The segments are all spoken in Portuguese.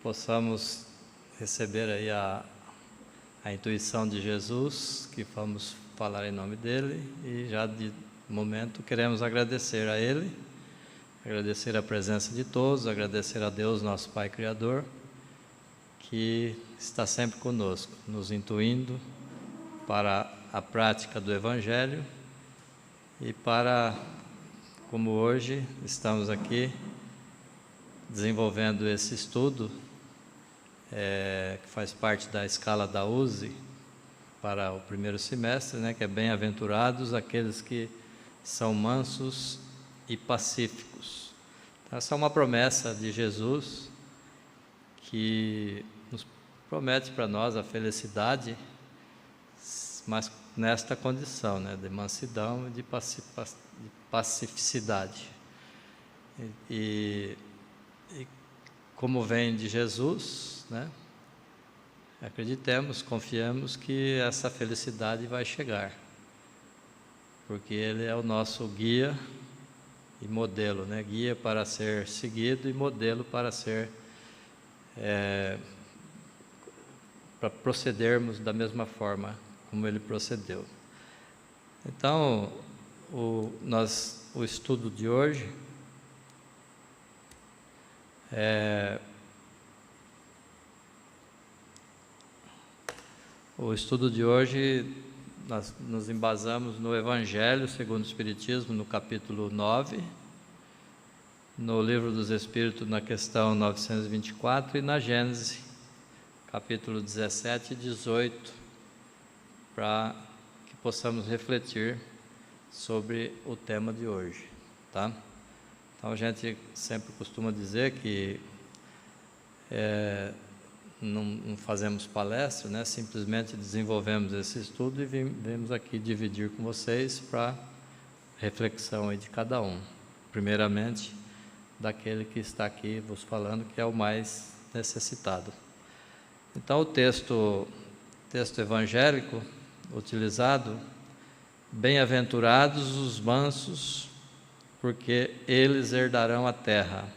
possamos receber aí a intuição de Jesus, que vamos falar em nome dele, e já de momento queremos agradecer a ele, agradecer a presença de todos, agradecer a Deus, nosso Pai Criador, que está sempre conosco, nos intuindo para a prática do Evangelho e para, como hoje estamos aqui desenvolvendo esse estudo, que faz parte da escala da USE para o primeiro semestre, que é bem-aventurados aqueles que são mansos e pacíficos. Então, essa é uma promessa de Jesus que nos promete para nós a felicidade, mas nesta condição, de mansidão e de pacificidade. E como vem de Jesus, acreditemos, confiemos que essa felicidade vai chegar, porque Ele é o nosso guia e modelo, guia para ser seguido e modelo para ser, para procedermos da mesma forma como Ele procedeu. Então, o estudo de hoje nós nos embasamos no Evangelho segundo o Espiritismo, no capítulo 9, no Livro dos Espíritos, na questão 924, e na Gênesis, capítulo 17 e 18, para que possamos refletir sobre o tema de hoje, tá? Então, a gente sempre costuma dizer que não fazemos palestra, simplesmente desenvolvemos esse estudo e viemos aqui dividir com vocês para reflexão aí de cada um. Primeiramente, daquele que está aqui vos falando, que é o mais necessitado. Então, o texto evangélico utilizado: bem-aventurados os mansos, porque eles herdarão a terra.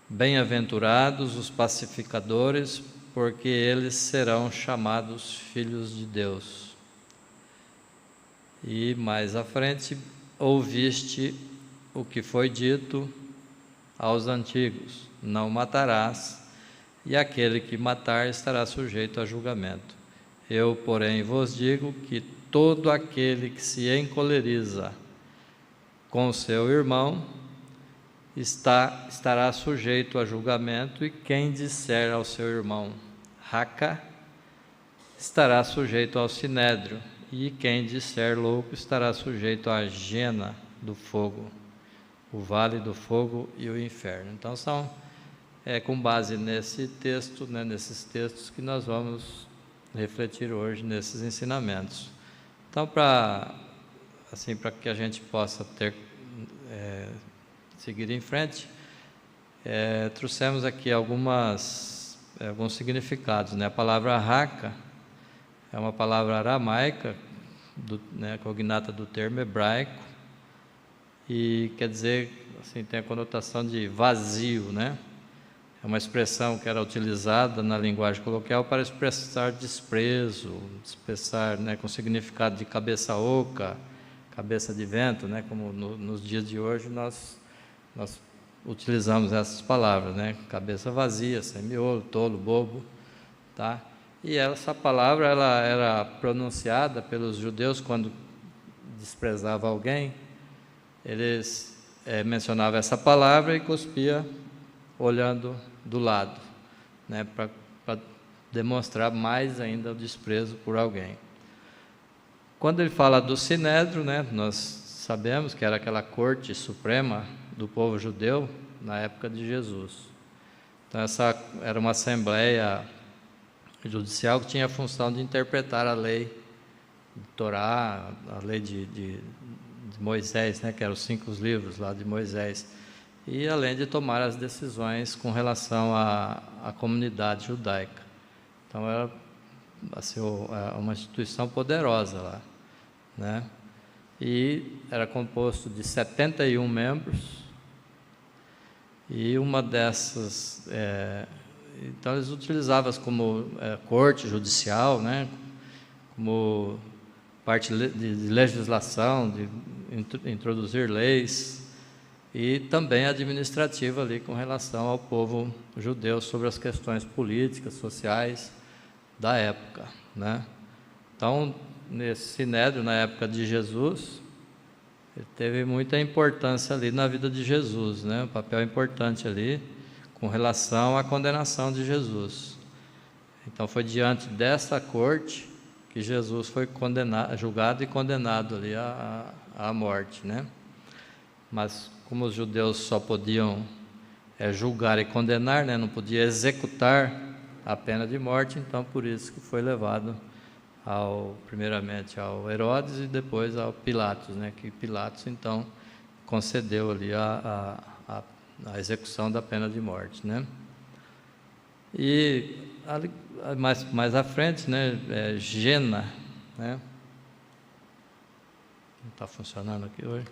Bem-aventurados os pacificadores, porque eles serão chamados filhos de Deus. E mais à frente: ouviste o que foi dito aos antigos: não matarás, e aquele que matar estará sujeito a julgamento. Eu, porém, vos digo que todo aquele que se encoleriza com seu irmão estará sujeito a julgamento, e quem disser ao seu irmão raca estará sujeito ao sinédrio, e quem disser louco estará sujeito à jena do fogo, o vale do fogo e o inferno. Então com base nesse texto, nesses textos que nós vamos refletir hoje nesses ensinamentos. Então, para que a gente possa seguir em frente, trouxemos aqui alguns significados. A palavra raca é uma palavra aramaica, cognata do termo hebraico, e quer dizer, tem a conotação de vazio, É uma expressão que era utilizada na linguagem coloquial para expressar desprezo, expressar, com significado de cabeça oca, cabeça de vento, como nos dias de hoje nós utilizamos essas palavras, cabeça vazia, sem miolo, tolo, bobo, tá? E essa palavra ela era pronunciada pelos judeus quando desprezava alguém. Eles mencionavam essa palavra e cuspia olhando do lado, para demonstrar mais ainda o desprezo por alguém. Quando ele fala do sinédrio, nós sabemos que era aquela corte suprema do povo judeu na época de Jesus. Então, essa era uma assembleia judicial que tinha a função de interpretar a lei de Torá, a lei de Moisés, que eram os 5 livros lá de Moisés, e além de tomar as decisões com relação à comunidade judaica. Então, era uma instituição poderosa lá, E era composto de 71 membros, e uma dessas então eles utilizavam como corte judicial, né? Como parte de legislação, de introduzir leis, e também administrativa ali com relação ao povo judeu sobre as questões políticas, sociais da época, né? Então, nesse Sinédrio, na época de Jesus, ele teve muita importância ali na vida de Jesus, né? Um papel importante ali com relação à condenação de Jesus. Então, foi diante dessa corte que Jesus foi julgado e condenado ali à morte, né? Mas como os judeus só podiam julgar e condenar, né? Não podia executar a pena de morte, então por isso que foi levado primeiramente ao Herodes e depois ao Pilatos, né? Que Pilatos então concedeu ali a execução da pena de morte, né? E ali, mais à frente, né? Jena, né? Não está funcionando aqui hoje.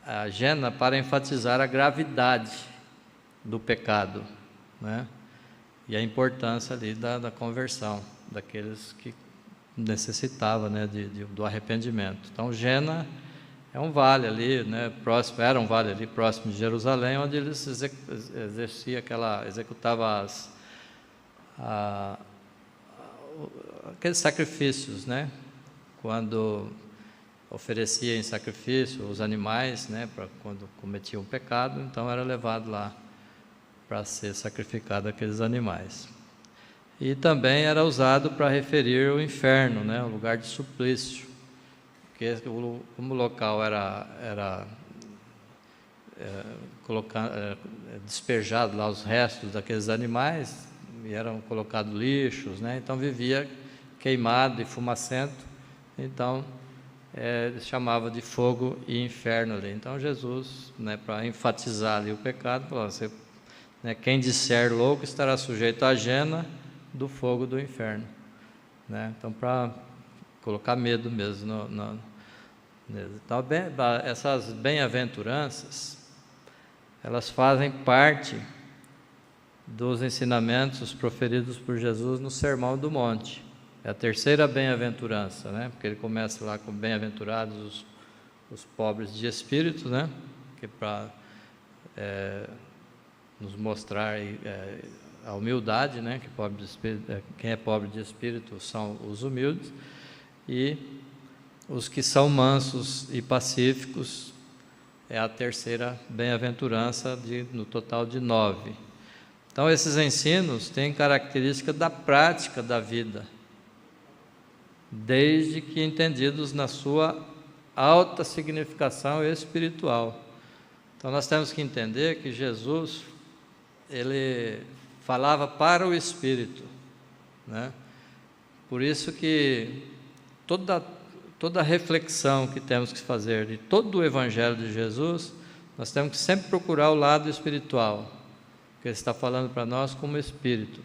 A Jena, para enfatizar a gravidade do pecado, né? E a importância ali da conversão daqueles que necessitavam, né? Do arrependimento. Então, Jena é um vale ali, né? Era um vale ali próximo de Jerusalém, onde eles executavam aqueles sacrifícios, né? Quando oferecia em sacrifício os animais, né? Para quando cometiam um pecado, então era levado lá para ser sacrificado aqueles animais. E também era usado para referir o inferno, né? O lugar de suplício, porque como o local era despejado lá os restos daqueles animais, e eram colocados lixos, né? Então vivia queimado e fumacento, então eles chamavam de fogo e inferno ali. Então Jesus, né, para enfatizar ali o pecado, falou: né, quem disser louco estará sujeito à jena do fogo do inferno, né? Então, para colocar medo mesmo então, essas bem-aventuranças, elas fazem parte dos ensinamentos proferidos por Jesus no Sermão do Monte. É a terceira bem-aventurança, né? Porque ele começa lá com bem-aventurados os pobres de espírito, né? Que para nos mostrar a humildade, né? Que quem é pobre de espírito são os humildes, e os que são mansos e pacíficos é a terceira bem-aventurança, no total de 9. Então, esses ensinos têm característica da prática da vida, desde que entendidos na sua alta significação espiritual. Então, nós temos que entender que Jesus, ele falava para o Espírito, né? Por isso que toda a reflexão que temos que fazer de todo o Evangelho de Jesus, nós temos que sempre procurar o lado espiritual, porque ele está falando para nós como Espírito.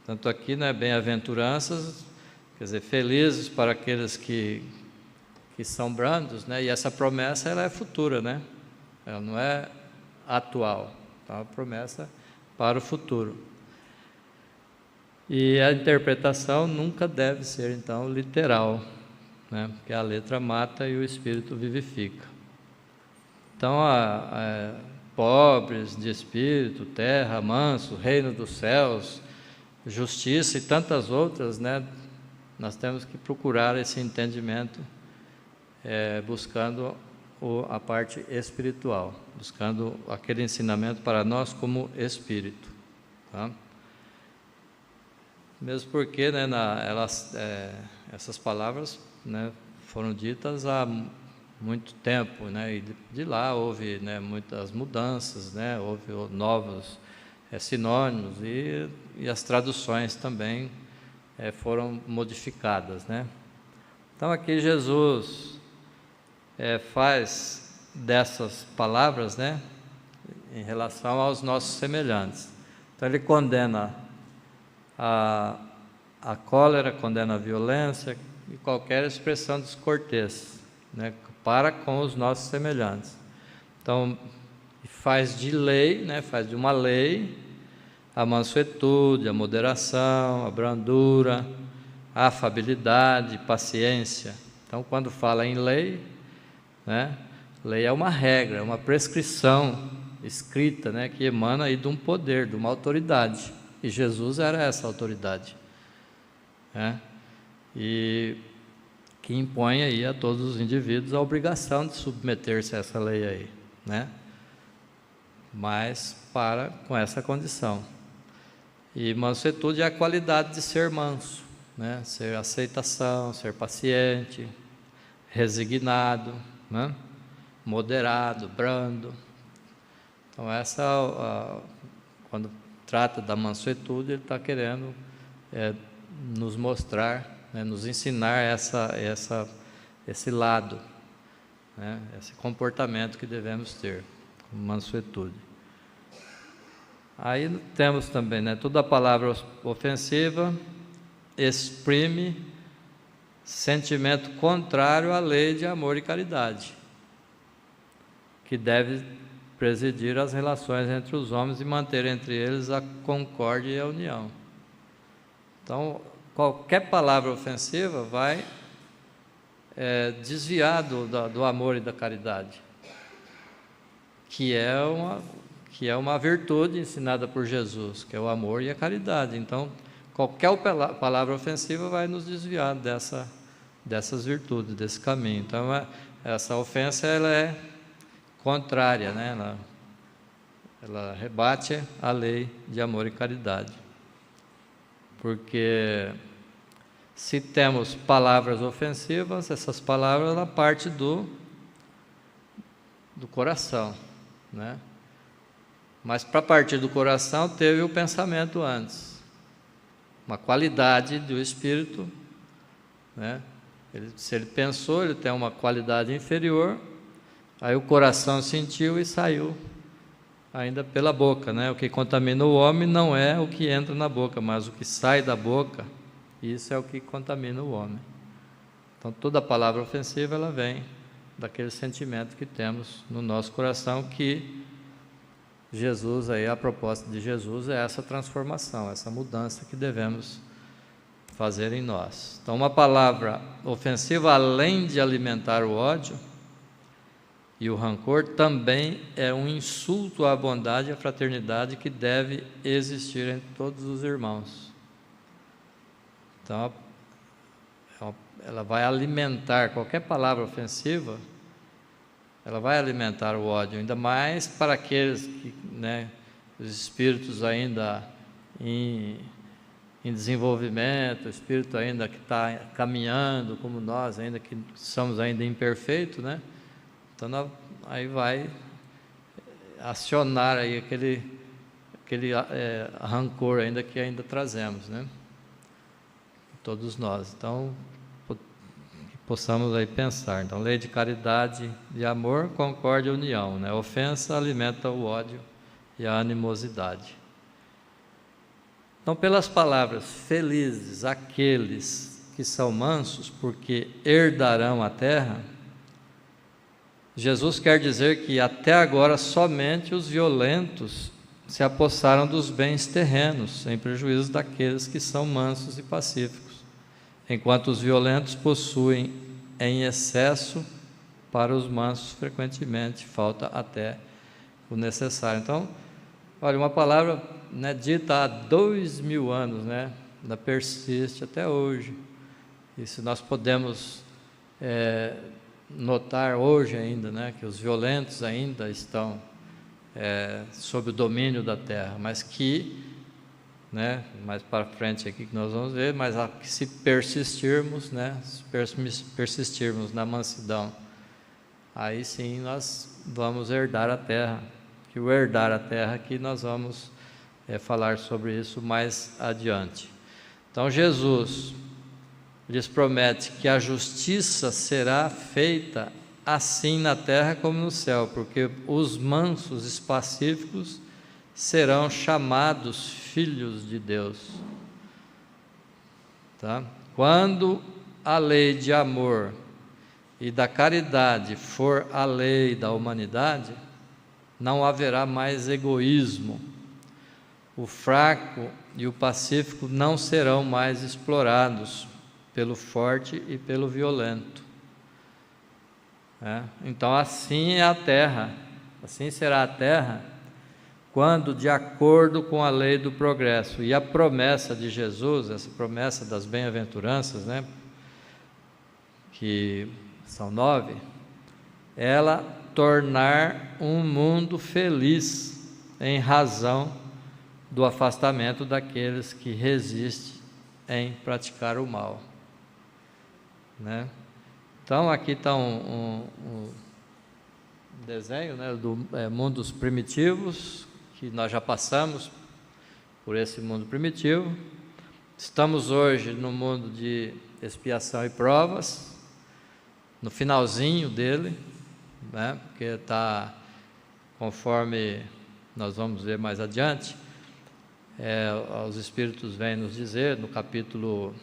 Tanto aqui, né, bem-aventuranças, quer dizer, felizes para aqueles que são brandos, né? E essa promessa, ela é futura, né? Ela não é atual, então é uma promessa para o futuro. E a interpretação nunca deve ser, então, literal, né? Porque a letra mata e o Espírito vivifica. Então, pobres de espírito, terra, manso, reino dos céus, justiça e tantas outras, né? Nós temos que procurar esse entendimento, buscando a parte espiritual, buscando aquele ensinamento para nós como espírito, tá? Mesmo porque, né, essas palavras, né, foram ditas há muito tempo, né, e de lá houve, né, muitas mudanças, né, houve novos sinônimos, e as traduções também foram modificadas, né? Então aqui Jesus faz dessas palavras, né, em relação aos nossos semelhantes. Então ele condena a cólera, condena a violência e qualquer expressão descortês, né, para com os nossos semelhantes. Então faz de lei, né, faz de uma lei a mansuetude, a moderação, a brandura, a afabilidade, paciência. Então, quando fala em lei, né, lei é uma regra, é uma prescrição escrita, né, que emana aí de um poder, de uma autoridade. E Jesus era essa autoridade, né, e que impõe aí a todos os indivíduos a obrigação de submeter-se a essa lei aí, né, mas com essa condição. E mansuetude é a qualidade de ser manso, né, ser aceitação, ser paciente, resignado, né, moderado, brando. Então quando trata da mansuetude, ele está querendo nos mostrar, né, nos ensinar esse lado, né, esse comportamento que devemos ter, como mansuetude. Aí temos também, né, toda palavra ofensiva exprime sentimento contrário à lei de amor e caridade, que deve presidir as relações entre os homens e manter entre eles a concórdia e a união. Então, qualquer palavra ofensiva vai desviar do amor e da caridade, que é uma virtude ensinada por Jesus, que é o amor e a caridade. Então, qualquer palavra ofensiva vai nos desviar dessas virtudes, desse caminho. Então, essa ofensa ela é contrária, né? Ela rebate a lei de amor e caridade. Porque se temos palavras ofensivas, essas palavras ela parte do coração, né? Mas para partir do coração teve o pensamento antes, uma qualidade do espírito, né? Se ele pensou, ele tem uma qualidade inferior, aí o coração sentiu e saiu ainda pela boca, né? O que contamina o homem não é o que entra na boca, mas o que sai da boca, isso é o que contamina o homem. Então toda palavra ofensiva ela vem daquele sentimento que temos no nosso coração, que Jesus, aí a proposta de Jesus é essa transformação, essa mudança que devemos fazer em nós. Então uma palavra ofensiva, além de alimentar o ódio e o rancor, também é um insulto à bondade e à fraternidade que deve existir entre todos os irmãos. Então ela vai alimentar, qualquer palavra ofensiva, ela vai alimentar o ódio, ainda mais para aqueles que, né, os espíritos ainda em desenvolvimento, o espírito ainda que está caminhando, como nós, ainda que somos ainda imperfeitos, né? Então aí vai acionar aí aquele rancor ainda que ainda trazemos, né? Todos nós. Então possamos aí pensar. Então, lei de caridade, de amor, concórdia e união, né? Ofensa alimenta o ódio e a animosidade. Então, pelas palavras felizes aqueles que são mansos, porque herdarão a terra, Jesus quer dizer que até agora somente os violentos se apossaram dos bens terrenos, em prejuízo daqueles que são mansos e pacíficos, enquanto os violentos possuem em excesso, para os mansos frequentemente falta até o necessário. Então, olha, uma palavra, né, dita há 2000 anos, né, ainda persiste até hoje. E se nós podemos notar hoje ainda, né, que os violentos ainda estão sob o domínio da terra, mas que, né, mais para frente aqui que nós vamos ver, mas se persistirmos, né, se persistirmos na mansidão, aí sim nós vamos herdar a terra. Que o herdar a terra aqui nós vamos falar sobre isso mais adiante. Então Jesus lhes promete que a justiça será feita assim na terra como no céu, porque os mansos e pacíficos serão chamados filhos de Deus. Tá? Quando a lei de amor e da caridade for a lei da humanidade, não haverá mais egoísmo, o fraco e o pacífico não serão mais explorados pelo forte e pelo violento. Então assim é a terra, assim será a terra, quando de acordo com a lei do progresso e a promessa de Jesus, essa promessa das bem-aventuranças, né, que são 9, ela tornar um mundo feliz em razão do afastamento daqueles que resistem em praticar o mal, né? Então aqui está um desenho, né, do mundos primitivos, que nós já passamos por esse mundo primitivo. Estamos hoje no mundo de expiação e provas, no finalzinho dele, né, porque está, conforme nós vamos ver mais adiante, os Espíritos vêm nos dizer, no capítulo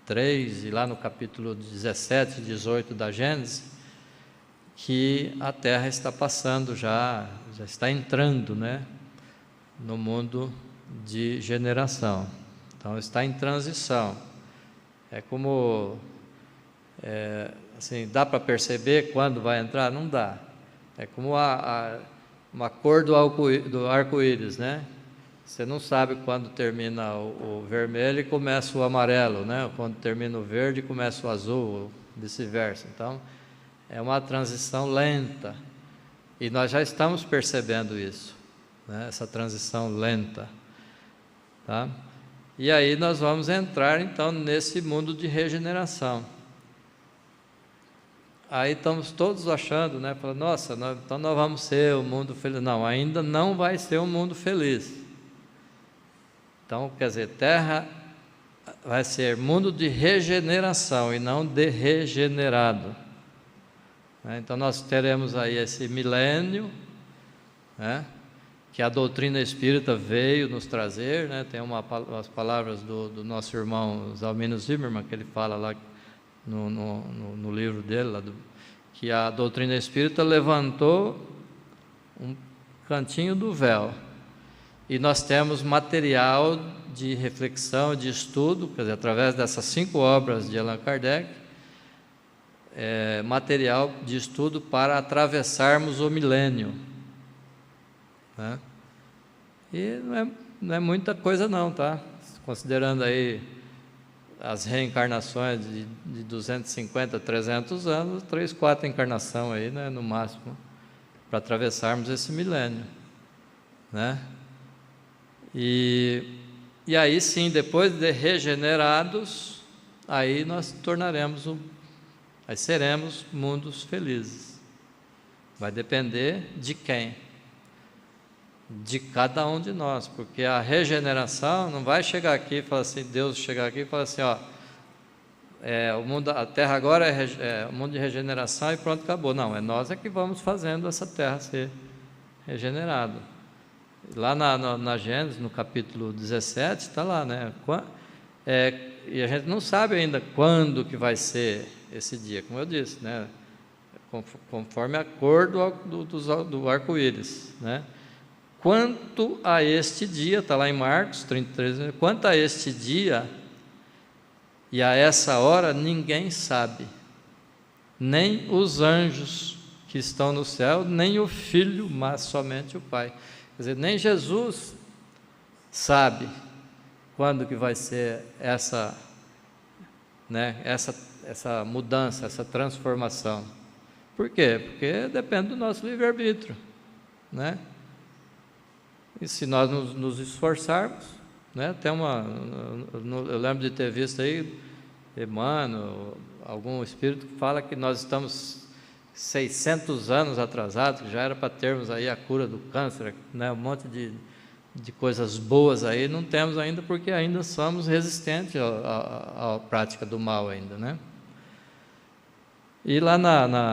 3 e lá no capítulo 17 e 18 da Gênesis, que a Terra está passando já está entrando, né, no mundo de generação. Então está em transição. É como, assim, dá para perceber quando vai entrar? Não dá. É como uma cor do arco-íris, né? Você não sabe quando termina o vermelho e começa o amarelo, né? Quando termina o verde começa o azul, vice-versa. Então, é uma transição lenta. E nós já estamos percebendo isso, né? Essa transição lenta. Tá? E aí nós vamos entrar, então, nesse mundo de regeneração. Aí estamos todos achando, né? Falando, nossa, então nós vamos ser um mundo feliz. Não, ainda não vai ser um mundo feliz. Então, quer dizer, terra vai ser mundo de regeneração e não de regenerado. Então, nós teremos aí esse milênio, né, que a doutrina espírita veio nos trazer, né? Tem as palavras do nosso irmão Zalmino Zimmermann, que ele fala lá no livro dele, que a doutrina espírita levantou um cantinho do véu. E nós temos material de reflexão, de estudo, quer dizer, através dessas 5 obras de Allan Kardec, material de estudo para atravessarmos o milênio, né? E não é muita coisa não, tá? Considerando aí as reencarnações de 250, 300 anos, 3, 4 encarnações aí, né, no máximo, para atravessarmos esse milênio, né? E aí sim, depois de regenerados, aí nós aí seremos mundos felizes. Vai depender de quem? De cada um de nós, porque a regeneração não vai chegar aqui e falar assim, Deus chegar aqui e falar assim, ó, a Terra agora é um mundo de regeneração e pronto, acabou. Não, é nós que vamos fazendo essa Terra ser regenerada. Lá na Gênesis, no capítulo 17, está lá, né? E a gente não sabe ainda quando que vai ser esse dia, como eu disse, né? Conforme a cor do arco-íris, né? Quanto a este dia, está lá em Marcos 33, quanto a este dia e a essa hora, ninguém sabe, nem os anjos que estão no céu, nem o Filho, mas somente o Pai. Quer dizer, nem Jesus sabe quando que vai ser essa mudança, essa transformação. Por quê? Porque depende do nosso livre-arbítrio, né? E se nós nos esforçarmos, né? Eu lembro de ter visto aí, Emmanuel, algum espírito que fala que nós estamos 600 anos atrasados, que já era para termos aí a cura do câncer, né? Um monte de coisas boas aí, não temos ainda, porque ainda somos resistentes à prática do mal ainda, né? E lá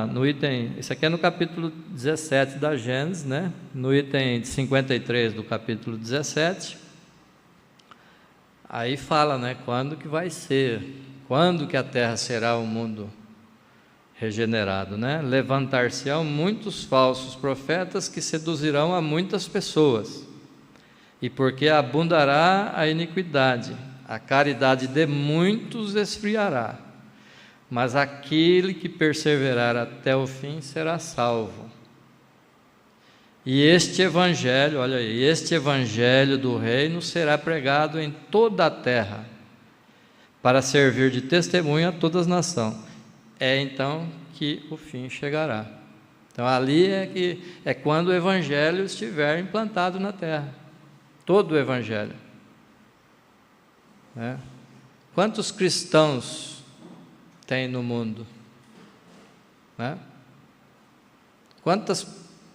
no item, isso aqui é no capítulo 17 da Gênesis, né? No item 53 do capítulo 17, aí fala, né? Quando que vai ser, quando que a Terra será um mundo regenerado, né? Levantar-se-ão muitos falsos profetas que seduzirão a muitas pessoas, e porque abundará a iniquidade, a caridade de muitos esfriará, mas aquele que perseverar até o fim será salvo. E este evangelho, olha aí, este evangelho do reino será pregado em toda a terra, para servir de testemunho a todas as nações. É então que o fim chegará. Então ali é quando o evangelho estiver implantado na terra. Todo o evangelho. Né? Quantos cristãos tem no mundo? Né?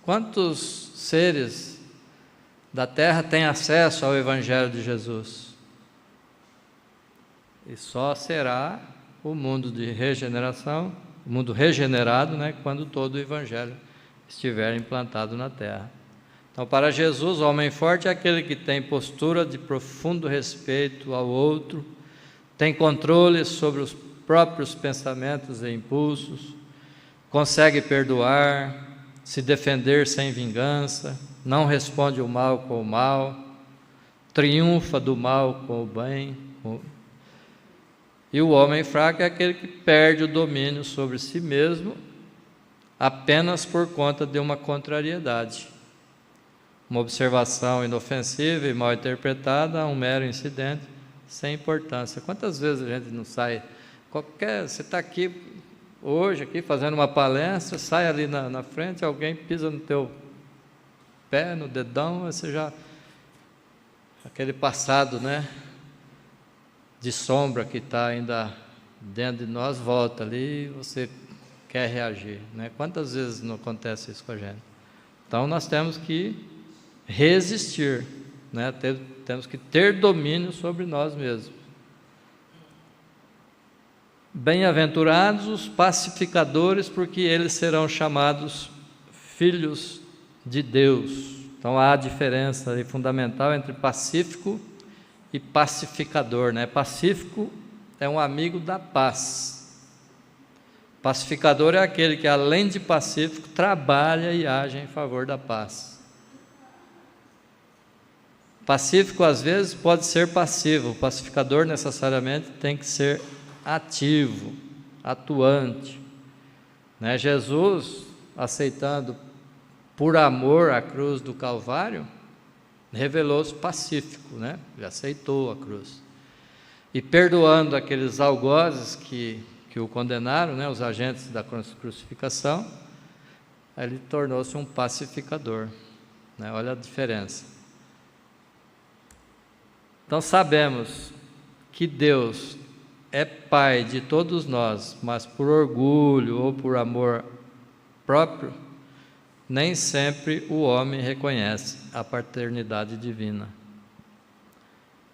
Quantos seres da terra têm acesso ao evangelho de Jesus? E só será o mundo de regeneração, o mundo regenerado, né, quando todo o evangelho estiver implantado na terra. Então, para Jesus, o homem forte é aquele que tem postura de profundo respeito ao outro, tem controle sobre os próprios pensamentos e impulsos, consegue perdoar, se defender sem vingança, não responde o mal com o mal, triunfa do mal com o bem. E o homem fraco é aquele que perde o domínio sobre si mesmo apenas por conta de uma contrariedade. Uma observação inofensiva e mal interpretada, um mero incidente sem importância. Quantas vezes a gente não sai, você está aqui hoje, aqui fazendo uma palestra, sai ali na frente, alguém pisa no teu pé, no dedão, você já, aquele passado, né, de sombra que está ainda dentro de nós, volta ali e você quer reagir, né? Quantas vezes não acontece isso com a gente? Então nós temos que resistir, né? Temos que ter domínio sobre nós mesmos. Bem-aventurados os pacificadores, porque eles serão chamados filhos de Deus. Então há a diferença aí fundamental entre pacífico e pacificador, né? Pacífico é um amigo da paz. Pacificador é aquele que, além de pacífico, trabalha e age em favor da paz. Pacífico, às vezes, pode ser passivo. O pacificador, necessariamente, tem que ser ativo, atuante. Né? Jesus, aceitando por amor a cruz do Calvário, revelou-se pacífico, né? Ele aceitou a cruz. E perdoando aqueles algozes que o condenaram, né? Os agentes da crucificação, ele tornou-se um pacificador. Né? Olha a diferença. Então sabemos que Deus é Pai de todos nós, mas por orgulho ou por amor próprio, nem sempre o homem reconhece a paternidade divina.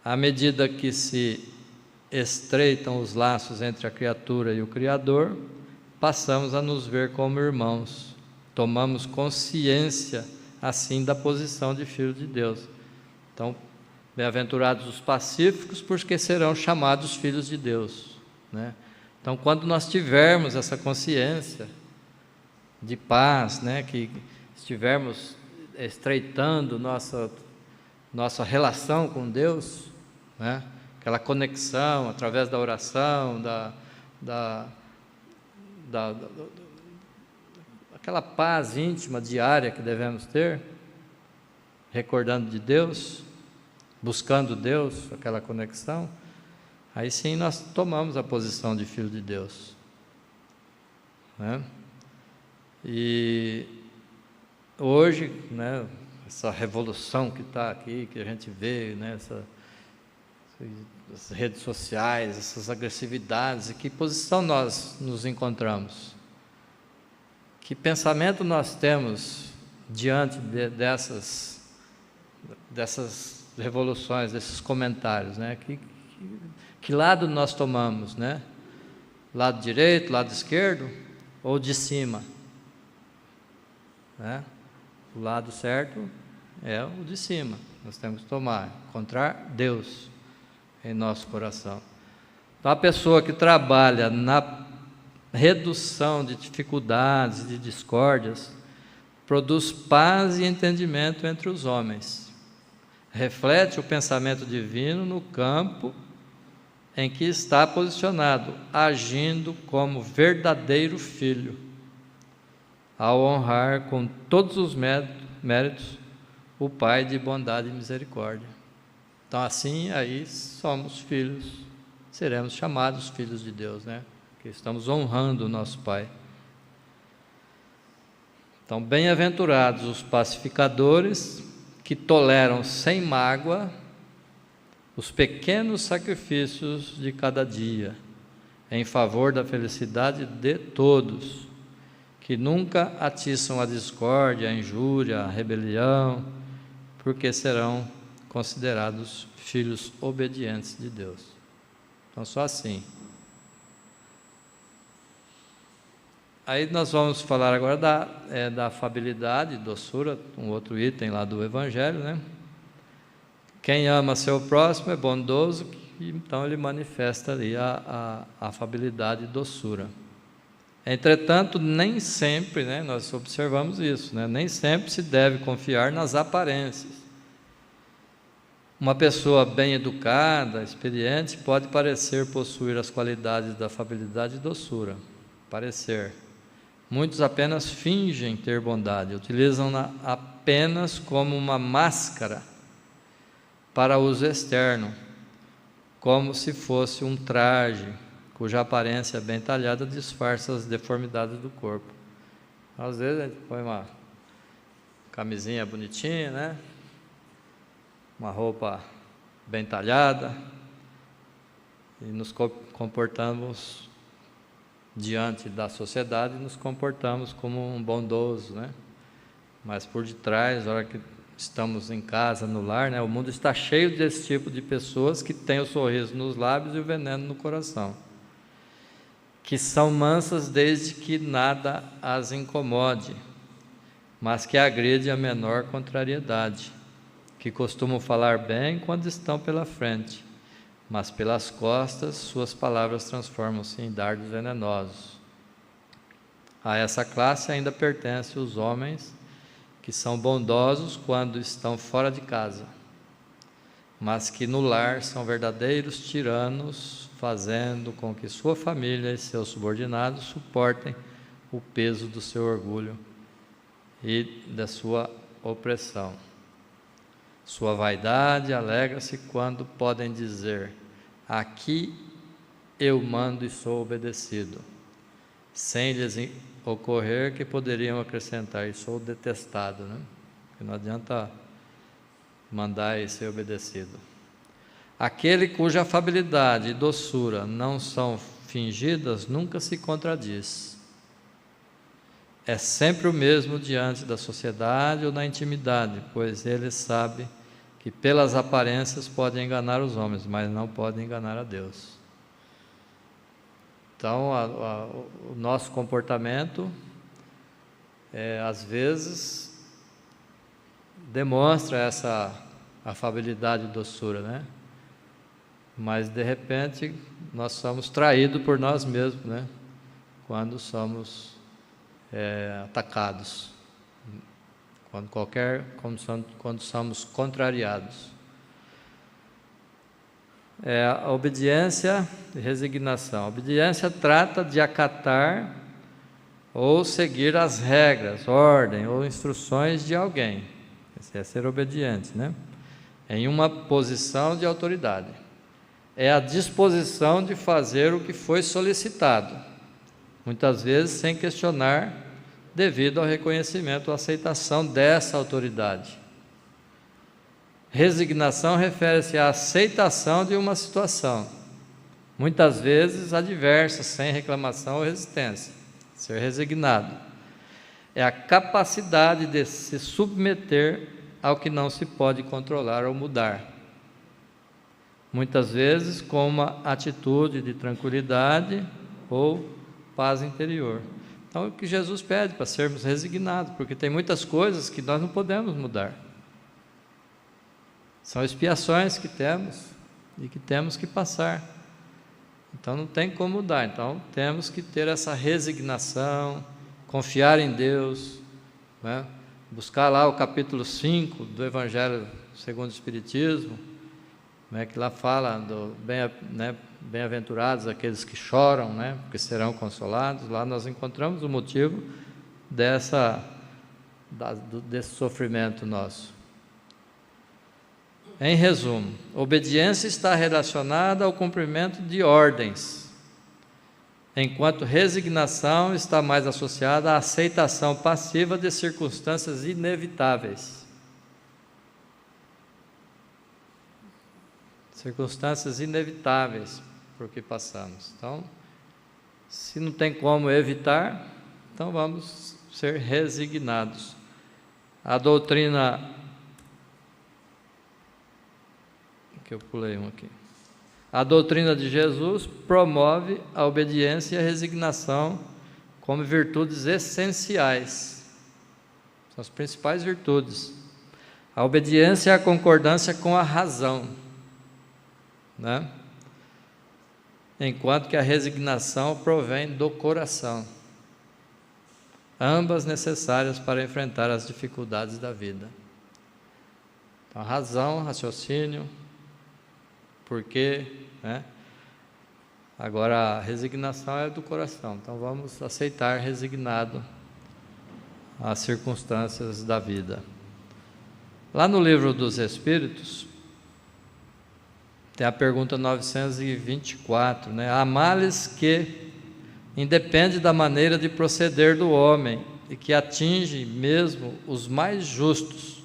À medida que se estreitam os laços entre a criatura e o Criador, passamos a nos ver como irmãos. Tomamos consciência, assim, da posição de filho de Deus. Então, bem-aventurados os pacíficos, porque serão chamados filhos de Deus. Né? Então, quando nós tivermos essa consciência de paz, né, que estivermos estreitando nossa relação com Deus, né, aquela conexão através da oração, aquela paz íntima diária que devemos ter, recordando de Deus, buscando Deus, aquela conexão, aí sim nós tomamos a posição de filho de Deus. Né? E hoje, né, essa revolução que está aqui, que a gente vê, né, essas redes sociais, essas agressividades, em que posição nós nos encontramos? Que pensamento nós temos diante dessas revoluções, desses comentários, né? Que lado nós tomamos, né? Lado direito, lado esquerdo ou de cima? Né? O lado certo é o de cima. Nós temos que encontrar Deus em nosso coração. Então, a pessoa que trabalha na redução de dificuldades, de discórdias, produz paz e entendimento entre os homens. reflete o pensamento divino no campo em que está posicionado, agindo como verdadeiro filho, ao honrar com todos os méritos o Pai de bondade e misericórdia. Então, assim, aí somos filhos, seremos chamados filhos de Deus, né? Que estamos honrando o nosso Pai. Então, bem-aventurados os pacificadores, que toleram sem mágoa os pequenos sacrifícios de cada dia, em favor da felicidade de todos, que nunca atiçam a discórdia, a injúria, a rebelião, porque serão considerados filhos obedientes de Deus. Então, só assim. Aí nós vamos falar agora da afabilidade, doçura, um outro item lá do Evangelho, né? Quem ama seu próximo é bondoso, então ele manifesta ali a afabilidade e doçura. Entretanto, nem sempre, né, nós observamos isso, né, nem sempre se deve confiar nas aparências. Uma pessoa bem educada, experiente, pode parecer possuir as qualidades da afabilidade e doçura. Parecer. Muitos apenas fingem ter bondade, utilizam-na apenas como uma máscara para uso externo, como se fosse um traje, cuja aparência bem talhada disfarça as deformidades do corpo. Às vezes a gente põe uma camisinha bonitinha, né? Uma roupa bem talhada, e nos comportamos diante da sociedade, nos comportamos como um bondoso, né? Mas por detrás, na hora que estamos em casa, no lar, né? O mundo está cheio desse tipo de pessoas que têm o sorriso nos lábios e o veneno no coração, que são mansas desde que nada as incomode, mas que agridem a menor contrariedade, que costumam falar bem quando estão pela frente, mas pelas costas suas palavras transformam-se em dardos venenosos. A essa classe ainda pertencem os homens que são bondosos quando estão fora de casa, mas que no lar são verdadeiros tiranos, fazendo com que sua família e seus subordinados suportem o peso do seu orgulho e da sua opressão. Sua vaidade alegra-se quando podem dizer: aqui eu mando e sou obedecido, sem lhes ocorrer que poderiam acrescentar: e sou detestado, né? Porque não adianta mandar e ser obedecido. Aquele cuja afabilidade e doçura não são fingidas nunca se contradiz. É sempre o mesmo diante da sociedade ou na intimidade, pois ele sabe que pelas aparências pode enganar os homens, mas não pode enganar a Deus. Então, o nosso comportamento, às vezes, demonstra essa afabilidade e doçura, né? Mas, de repente, nós somos traídos por nós mesmos, né? Quando somos atacados, quando somos contrariados. A obediência e resignação. A obediência trata de acatar ou seguir as regras, ordem ou instruções de alguém. Esse é ser obediente, né? Em uma posição de autoridade. É a disposição de fazer o que foi solicitado, muitas vezes sem questionar, devido ao reconhecimento ou aceitação dessa autoridade. Resignação refere-se à aceitação de uma situação, muitas vezes adversa, sem reclamação ou resistência. Ser resignado é a capacidade de se submeter ao que não se pode controlar ou mudar, muitas vezes com uma atitude de tranquilidade ou paz interior. Então, é o que Jesus pede para sermos resignados, porque tem muitas coisas que nós não podemos mudar. São expiações que temos e que temos que passar. Então, não tem como mudar. Então, temos que ter essa resignação, confiar em Deus, né? buscar lá o capítulo 5 do Evangelho segundo o Espiritismo, né, que lá fala do bem-aventurados aqueles que choram, né, porque serão consolados. Lá nós encontramos o motivo desse sofrimento nosso. Em resumo, obediência está relacionada ao cumprimento de ordens, enquanto resignação está mais associada à aceitação passiva de circunstâncias inevitáveis. Circunstâncias inevitáveis por que passamos. Então, se não tem como evitar, então vamos ser resignados. A doutrina... que eu pulei um aqui. A doutrina de Jesus promove a obediência e a resignação como virtudes essenciais. São as principais virtudes. A obediência é a concordância com a razão, né? Enquanto que a resignação provém do coração. Ambas necessárias para enfrentar as dificuldades da vida. Então, a razão, raciocínio, porquê, né? Agora a resignação é do coração, então vamos aceitar resignado as circunstâncias da vida. Lá no Livro dos Espíritos tem a pergunta 924, né? Há males que independem da maneira de proceder do homem e que atingem mesmo os mais justos.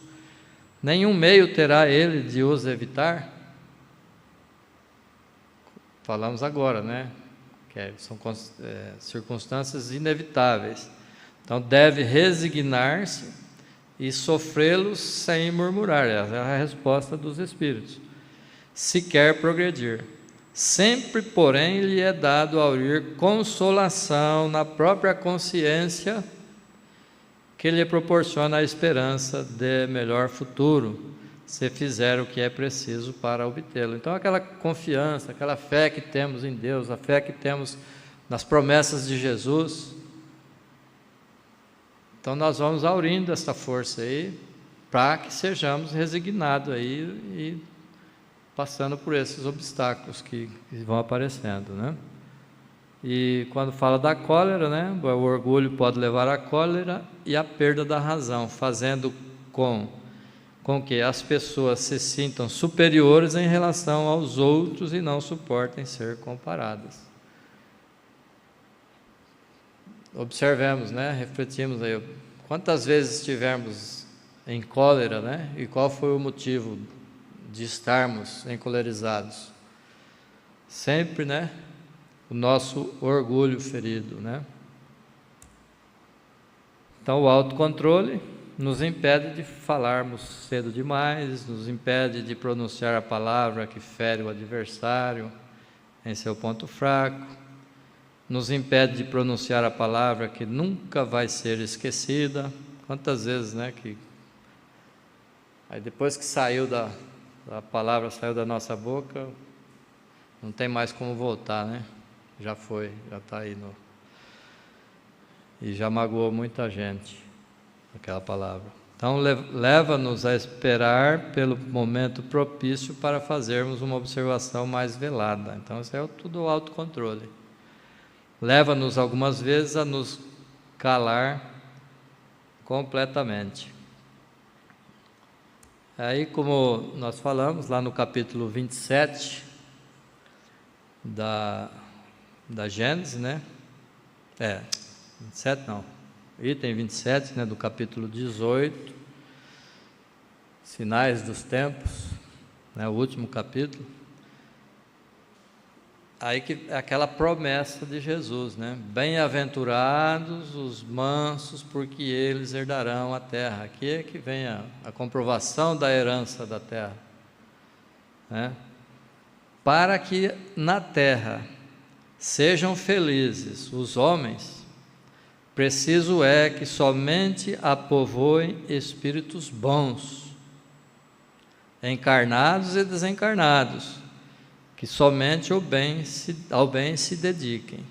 Nenhum meio terá ele de os evitar? Falamos agora, né? Que são circunstâncias inevitáveis. Então, deve resignar-se e sofrê-los sem murmurar. Essa é a resposta dos Espíritos. Se quer progredir. Sempre, porém, lhe é dado aurir consolação na própria consciência que lhe proporciona a esperança de melhor futuro, se fizer o que é preciso para obtê-lo. Então, aquela confiança, aquela fé que temos em Deus, a fé que temos nas promessas de Jesus, então nós vamos aurindo essa força aí, para que sejamos resignados aí e passando por esses obstáculos que vão aparecendo, né? E quando fala da cólera, né, o orgulho pode levar à cólera e à perda da razão, fazendo com que as pessoas se sintam superiores em relação aos outros e não suportem ser comparadas. Observemos, né, refletimos aí, quantas vezes estivemos em cólera, né, e qual foi o motivo de estarmos encolerizados? Sempre, né, o nosso orgulho ferido, né? Então, o autocontrole nos impede de falarmos cedo demais, nos impede de pronunciar a palavra que fere o adversário em seu ponto fraco, nos impede de pronunciar a palavra que nunca vai ser esquecida. Quantas vezes, né, que aí depois que saiu a palavra saiu da nossa boca, não tem mais como voltar, né? Já foi, já está aí e já magoou muita gente aquela palavra. Então leva-nos a esperar pelo momento propício para fazermos uma observação mais velada. Então isso é tudo autocontrole. Leva-nos algumas vezes a nos calar completamente. Aí, como nós falamos lá no capítulo 27 da Gênesis, né? 27 não, item 27, né, do capítulo 18, Sinais dos Tempos, né, o último capítulo. Aí que é aquela promessa de Jesus, né? Bem-aventurados os mansos, porque eles herdarão a terra. Aqui é que vem a comprovação da herança da terra, né? Para que na terra sejam felizes os homens, preciso é que somente a povoem espíritos bons, encarnados e desencarnados, que somente ao bem se dediquem.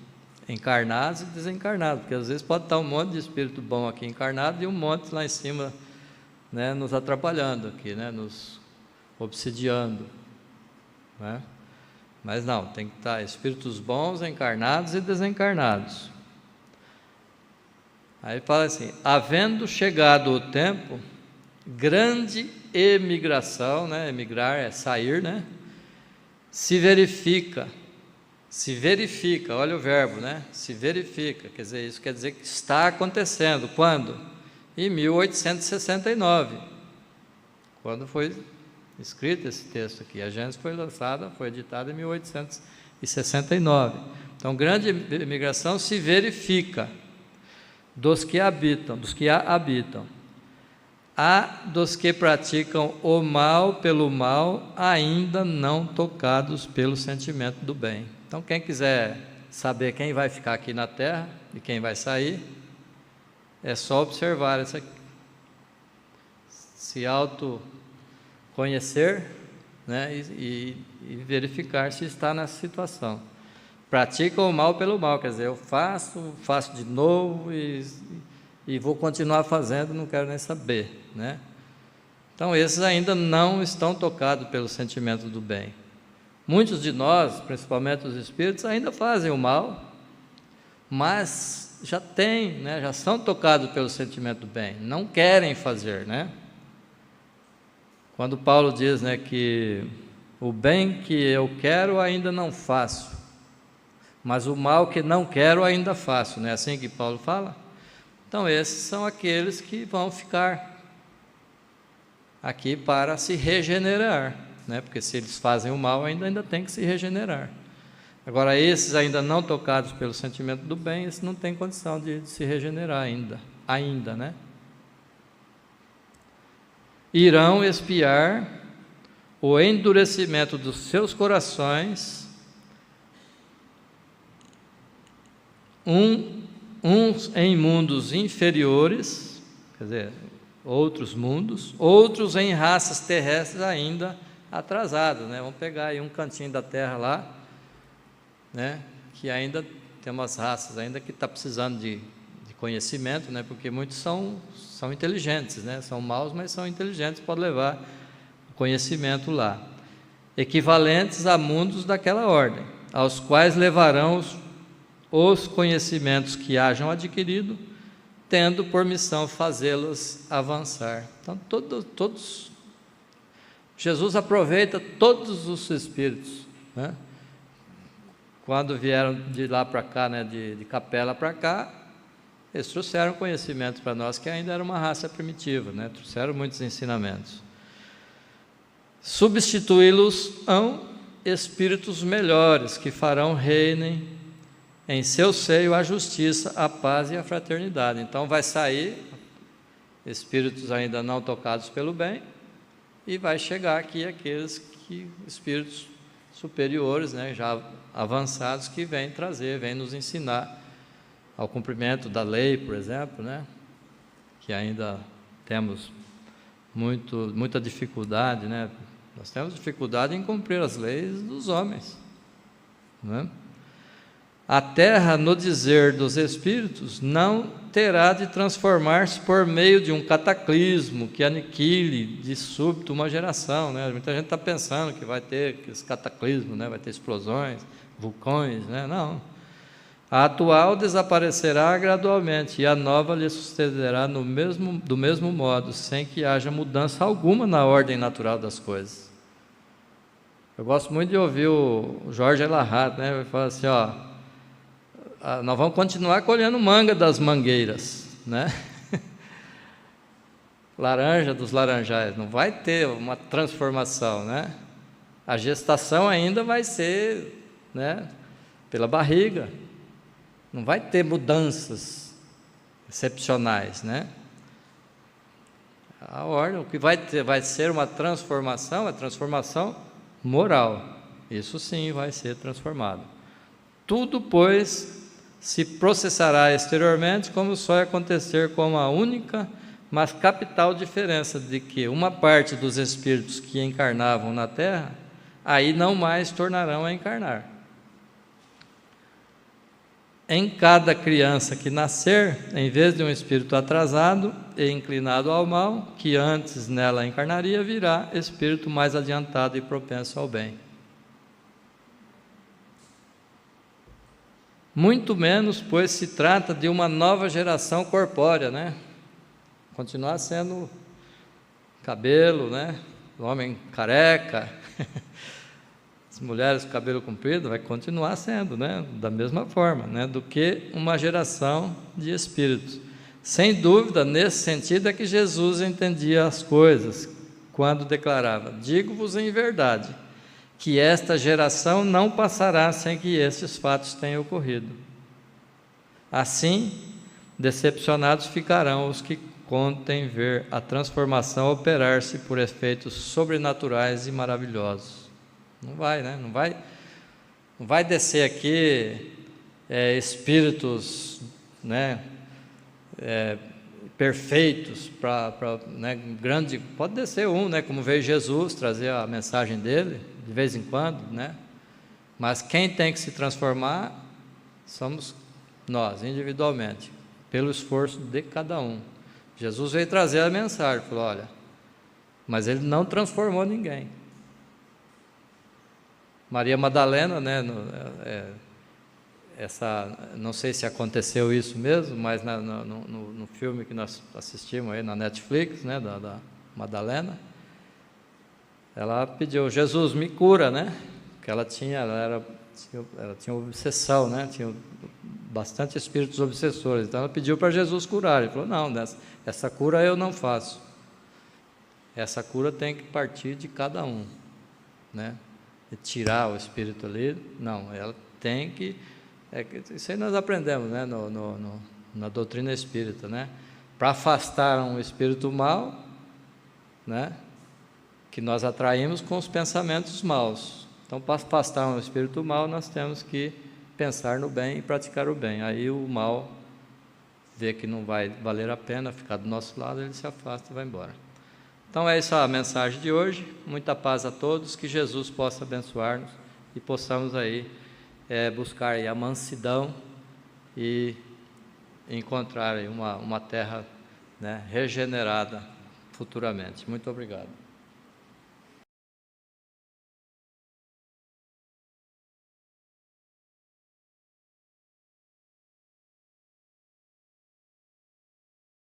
encarnados e desencarnados, porque às vezes pode estar um monte de espírito bom aqui encarnado e um monte lá em cima, né, nos atrapalhando aqui, né, nos obsidiando, né? Mas não, tem que estar espíritos bons, encarnados e desencarnados. Aí fala assim: havendo chegado o tempo, grande emigração, né? Emigrar é sair, né? Se verifica, olha o verbo, né? Se verifica, quer dizer, isso quer dizer que está acontecendo. Quando? Em 1869, quando foi escrito esse texto aqui. A Gênesis foi lançada, foi editada em 1869. Então, grande imigração se verifica dos que a habitam. Há dos que praticam o mal pelo mal, ainda não tocados pelo sentimento do bem. Então, quem quiser saber quem vai ficar aqui na Terra e quem vai sair, é só observar isso aqui. Se autoconhecer, né, e verificar se está nessa situação. Praticam o mal pelo mal, quer dizer, eu faço de novo e vou continuar fazendo, não quero nem saber, né? Então, esses ainda não estão tocados pelo sentimento do bem. Muitos de nós, principalmente os espíritos, ainda fazem o mal, mas já têm, né, já são tocados pelo sentimento do bem, não querem fazer, né? Quando Paulo diz, né, que o bem que eu quero ainda não faço, mas o mal que não quero ainda faço, não é assim que Paulo fala? Então, esses são aqueles que vão ficar aqui para se regenerar, né? Porque se eles fazem o mal, ainda tem que se regenerar. Agora, esses ainda não tocados pelo sentimento do bem, esses não têm condição de se regenerar ainda, né? Irão expiar o endurecimento dos seus corações, uns em mundos inferiores, quer dizer, outros mundos, outros em raças terrestres ainda atrasadas, né? Vamos pegar aí um cantinho da Terra lá, né? Que ainda tem umas raças ainda que está precisando de conhecimento, né? Porque muitos são inteligentes, né? São maus, mas são inteligentes, pode levar o conhecimento lá. Equivalentes a mundos daquela ordem, aos quais levarão os conhecimentos que hajam adquirido, tendo por missão fazê-los avançar. Então, todos, Jesus aproveita todos os espíritos, né? Quando vieram de lá para cá, né, de Capela para cá, eles trouxeram conhecimento para nós, que ainda era uma raça primitiva, né? Trouxeram muitos ensinamentos. Substituí-los-ão espíritos melhores, que farão reinem em seu seio a justiça, a paz e a fraternidade. Então vai sair espíritos ainda não tocados pelo bem, e vai chegar aqui espíritos superiores, né, já avançados, que vêm nos ensinar ao cumprimento da lei, por exemplo, né, que ainda temos muita dificuldade, né? Nós temos dificuldade em cumprir as leis dos homens, né? A terra, no dizer dos espíritos, não terá de transformar-se por meio de um cataclismo que aniquile de súbito uma geração, né? Muita gente está pensando que vai ter esse cataclismo, né? Vai ter explosões, vulcões, né? Não. A atual desaparecerá gradualmente e a nova lhe sucederá do mesmo modo, sem que haja mudança alguma na ordem natural das coisas. Eu gosto muito de ouvir o Jorge Elahad, né? Ele fala assim, ó, nós vamos continuar colhendo manga das mangueiras, né? Laranja dos laranjais, não vai ter uma transformação, né? A gestação ainda vai ser, né, pela barriga, não vai ter mudanças excepcionais, né? A ordem, o que vai ser uma transformação, a transformação moral, isso sim vai ser transformado. Tudo, pois, se processará exteriormente, como só acontecer com a única, mas capital diferença de que uma parte dos espíritos que encarnavam na Terra, aí não mais tornarão a encarnar. em cada criança que nascer, em vez de um espírito atrasado e inclinado ao mal, que antes nela encarnaria, virá espírito mais adiantado e propenso ao bem. Muito menos, pois se trata de uma nova geração corpórea, né? Continuar sendo cabelo, né? O homem careca, as mulheres com cabelo comprido, vai continuar sendo, né? Da mesma forma, né? Do que uma geração de espíritos. Sem dúvida, nesse sentido é que Jesus entendia as coisas, quando declarava: digo-vos em verdade, que esta geração não passará sem que estes fatos tenham ocorrido. Assim, decepcionados ficarão os que contem ver a transformação operar-se por efeitos sobrenaturais e maravilhosos. Não vai, né? Não vai descer aqui espíritos, né, perfeitos para, né, grande. Pode descer né, como veio Jesus trazer a mensagem dele de vez em quando, né? Mas quem tem que se transformar somos nós, individualmente, pelo esforço de cada um. Jesus veio trazer a mensagem, falou: olha, mas ele não transformou ninguém. Maria Madalena, né, não sei se aconteceu isso mesmo, mas no filme que nós assistimos aí na Netflix, né, da Madalena, ela pediu: Jesus, me cura, né? Porque ela tinha obsessão, né? Tinha bastante espíritos obsessores. Então ela pediu para Jesus curar. Ele falou: não, essa cura eu não faço. Essa cura tem que partir de cada um, né? E tirar o espírito ali, não. Ela tem que. Isso aí nós aprendemos, né? Na doutrina espírita, né? Para afastar um espírito mau, né, que nós atraímos com os pensamentos maus. Então, para afastar um espírito mau, nós temos que pensar no bem e praticar o bem. Aí o mal vê que não vai valer a pena ficar do nosso lado, ele se afasta e vai embora. Então é essa a mensagem de hoje. Muita paz a todos, que Jesus possa abençoar-nos e possamos aí buscar aí a mansidão e encontrar aí uma terra, né, regenerada futuramente. Muito obrigado.